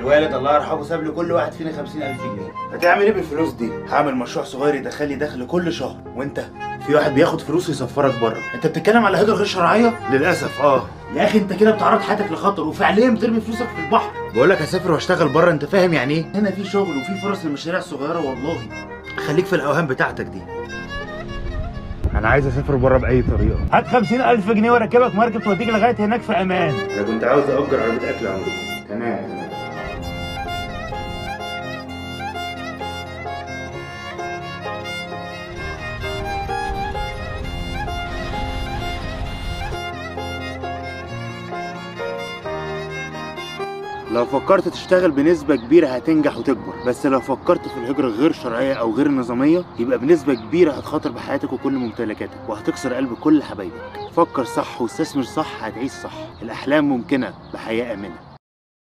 الوالد الله يرحمه ساب لكل واحد فينا 50,000 جنيه. هتعمل ايه بالفلوس دي؟ هعمل مشروع صغير يدخل لي دخل كل شهر. وانت في واحد بياخد فلوس يسفرك بره. انت بتتكلم على هجره غير شرعيه؟ للاسف يا اخي انت كده بتعرض حياتك لخطر وفعليا بترمي فلوسك في البحر. بقول لك هسافر واشتغل بره، انت فاهم يعني ايه؟ هنا في شغل وفي فرص للمشاريع الصغيره والله. خليك في الاوهام بتاعتك دي. انا عايز اسافر بره باي طريقه. هات 50,000 جنيه واركبك مركب توديك لغايه هناك في امان. انا كنت عاوز اجر عربيه اكل عندكم. تمام. لو فكرت تشتغل بنسبة كبيرة هتنجح وتكبر، بس لو فكرت في الهجرة غير شرعية أو غير نظامية يبقى بنسبة كبيرة هتخاطر بحياتك وكل ممتلكاتك وهتكسر قلب كل حبايبك. فكر صح واستثمر صح هتعيش صح. الأحلام ممكنة بحياة آمنة.